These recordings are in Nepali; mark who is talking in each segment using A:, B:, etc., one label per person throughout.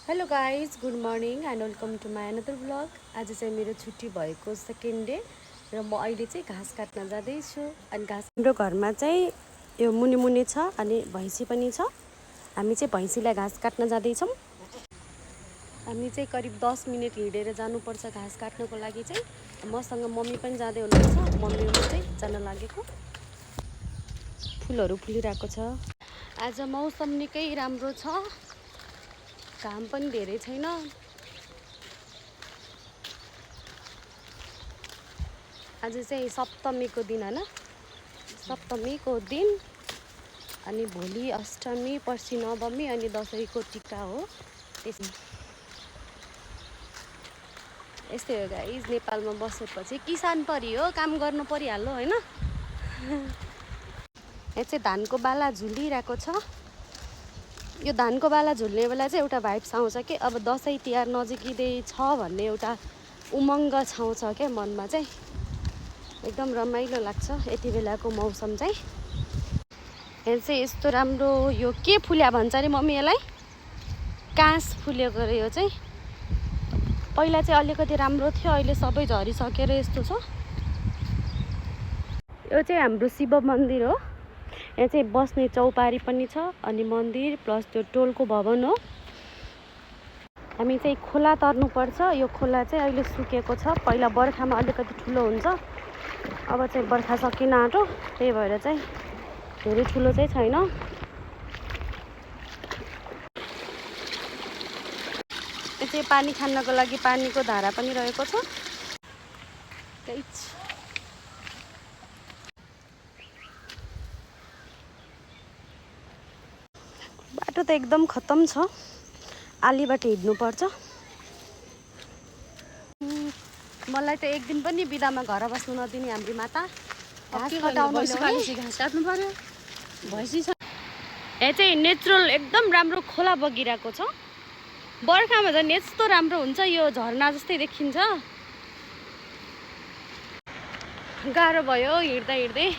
A: Hello guys, good morning and welcome to my another blog. आज चाहिँ मेरो छुट्टी भएको सेकेन्ड डे र म अहिले चाहिँ घाँस काट्न जाँदैछु। अनि घाँस हाम्रो घरमा चाहिँ यो मुनि मुनि छ अनि भैँसी पनि छ। हामी चाहिँ भैँसीलाई घाँस काट्न जाँदैछौँ। हामी चाहिँ करिब 10 मिनट हिँडेर जानुपर्छ घाँस काट्नको लागि चाहिँ। मसँग मम्मी पनि जाँदै हुनुहुन्छ। मम्मी म चाहिँ जान लागेको। फुलहरू फुलिरहेको छ। आज मौसम निकै राम्रो छ, घाम पनि धेरै छैन। आज चाहिँ सप्तमीको दिन हैन, सप्तमीको दिन। अनि भोलि अष्टमी, पर्सि नवमी अनि दसैँको टिका हो। यस्तै हो गाइज, नेपालमा बसेपछि किसान परी हो, काम गर्नु परिहाल्यो हैन। यहाँ चाहिँ धानको बाला झुलिरहेको छ। यो धानको बाला झुल्ने बेला चाहिँ एउटा भाइब्स आउँछ कि अब दसैँ तिहार नजिकिँदै छ भन्ने एउटा उमङ्ग छाउँछ क्या मनमा चाहिँ। एकदम रमाइलो लाग्छ यति बेलाको मौसम चाहिँ। यहाँ चाहिँ यस्तो राम्रो यो के फुल्या भन्छ अरे मम्मी यसलाई? काँस फुलेको अरे यो चाहिँ। पहिला चाहिँ अलिकति राम्रो थियो, अहिले सबै झरिसकेर यस्तो छ। यो चाहिँ हाम्रो शिव मन्दिर हो। यहाँ चाहिँ बस्ने चौपारी पनि छ अनि मन्दिर प्लस त्यो टोलको भवन हो। हामी चाहिँ खोला तर्नुपर्छ। यो खोला चाहिँ अहिले सुकेको छ। पहिला बर्खामा अलिकति ठुलो हुन्छ, अब चाहिँ बर्खा सकिन आँटो, त्यही भएर चाहिँ धेरै ठुलो चाहिँ छैन। यो चाहिँ पानी खानको लागि पानीको धारा पनि रहेको छ। बाटो त एकदम खत्तम छ, आलीबाट हिँड्नुपर्छ। मलाई त एक दिन पनि बिदामा घर बस्नु नदिने हाम्री माता। घाँस कटाउनु घाँस काट्नु पर्यो। भैँसी छ। यहाँ चाहिँ नेचुरल एकदम राम्रो खोला बगिरहेको छ। बर्खामा झन् यस्तो राम्रो हुन्छ, यो झरना जस्तै देखिन्छ। गाह्रो भयो हिँड्दा हिँड्दै।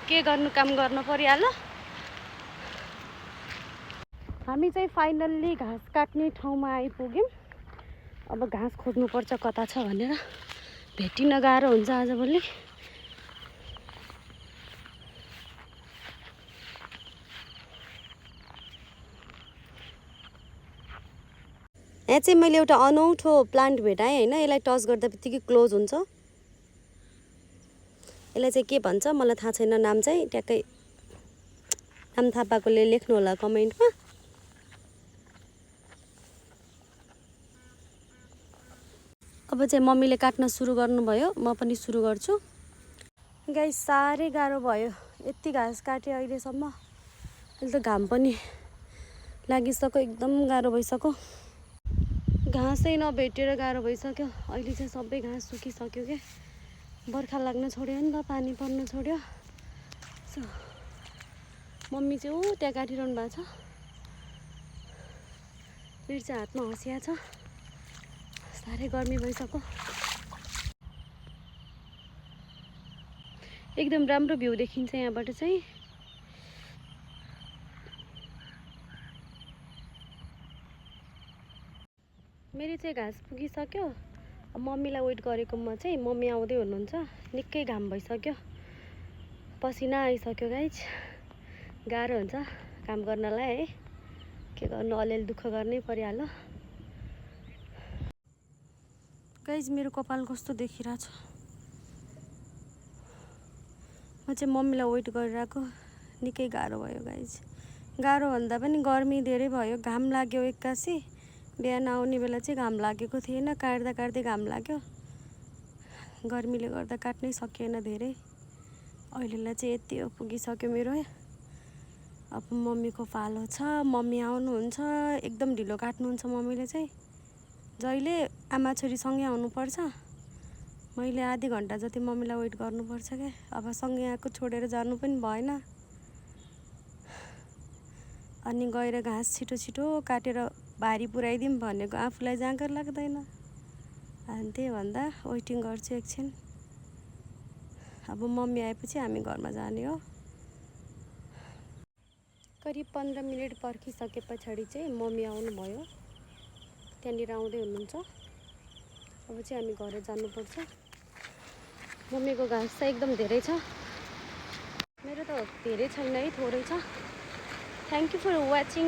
A: के गर्नु, काम गर्नु परिहाल्यो। हामी चाहिँ फाइनल्ली घाँस काट्ने ठाउँमा आइपुग्यौँ। अब घाँस खोज्नुपर्छ कता छ भनेर, भेटिन गाह्रो हुन्छ आजभोलि। यहाँ चाहिँ मैले एउटा अनौठो प्लान्ट भेटाएँ होइन। यसलाई टच गर्दा बित्तिकै क्लोज हुन्छ। यसलाई चाहिँ के भन्छ मलाई थाहा छैन, नाम चाहिँ ट्याक्कै नाम थाहा पाएकोले लेख्नु होला कमेन्टमा। अब चाहिँ मम्मीले काट्न सुरु गर्नुभयो, म पनि सुरु गर्छु। गाइस साह्रै गाह्रो भयो, यति घाँस काटेँ अहिलेसम्म। अहिले त घाम पनि लागिसक्यो, एकदम गाह्रो भइसक्यो। घाँसै नभेटेर गाह्रो भइसक्यो। अहिले चाहिँ सबै घाँस सुकिसक्यो क्या, बर्खा लाग्न छोड्यो नि त, पानी पर्न छोड्यो। मम्मी चाहिँ ऊ त्यहाँ काटिरहनु भएको छ। मेरो चाहिँ हातमा हँसिया छ, साह्रै गर्मी भइसक्यो। एकदम राम्रो भ्यू देखिन्छ यहाँबाट चाहिँ। मेरो चाहिँ घाँस पुगिसक्यो। अब मम्मीलाई वेट गरेको म चाहिँ, मम्मी आउँदै हुनुहुन्छ। निकै घाम भइसक्यो, पसिना आइसक्यो गाइज। गाह्रो हुन्छ काम गर्नलाई है, के गर्नु, अलिअलि दुःख गर्नै परिहाल्यो। गाइज मेरो कपाल कस्तो देखिरहेछ। म चाहिँ मम्मीलाई वेट गरिरहेको, निकै गाह्रो भयो गाइज। गाह्रो भन्दा पनि गर्मी धेरै भयो, घाम लाग्यो एक्कासी। बिहान आउने बेला चाहिँ घाम लागेको थिएन, काट्दा काट्दै घाम लाग्यो। गर्मीले गर्दा काट्नै सकिएन धेरै। अहिलेलाई चाहिँ यति हो, पुगिसक्यो मेरो। अब मम्मीको पालो छ, मम्मी आउनुहुन्छ। एकदम ढिलो काट्नुहुन्छ मम्मीले चाहिँ। जहिले आमा छोरीसँगै आउनुपर्छ। मैले आधी घन्टा जति मम्मीलाई वेट गर्नुपर्छ क्या। अब सँगै आएको छोडेर जानु पनि भएन। अनि गएर घाँस छिटो छिटो काटेर भारी पुऱ्याइदिउँ भनेको आफूलाई जाँगर लाग्दैन। अनि त्यही भन्दा वेटिङ गर्छु एकछिन। अब मम्मी आएपछि हामी घरमा जाने हो। करिब 15 मिनट पर्खिसके पछाडि चाहिँ मम्मी आउनुभयो। त्यहाँनिर आउँदै हुनुहुन्छ। अब चाहिँ हामी घर जानुपर्छ। मम्मीको घाँस चाहिँ एकदम धेरै छ, मेरो त धेरै छैन है, थोरै छ। Thank you for watching.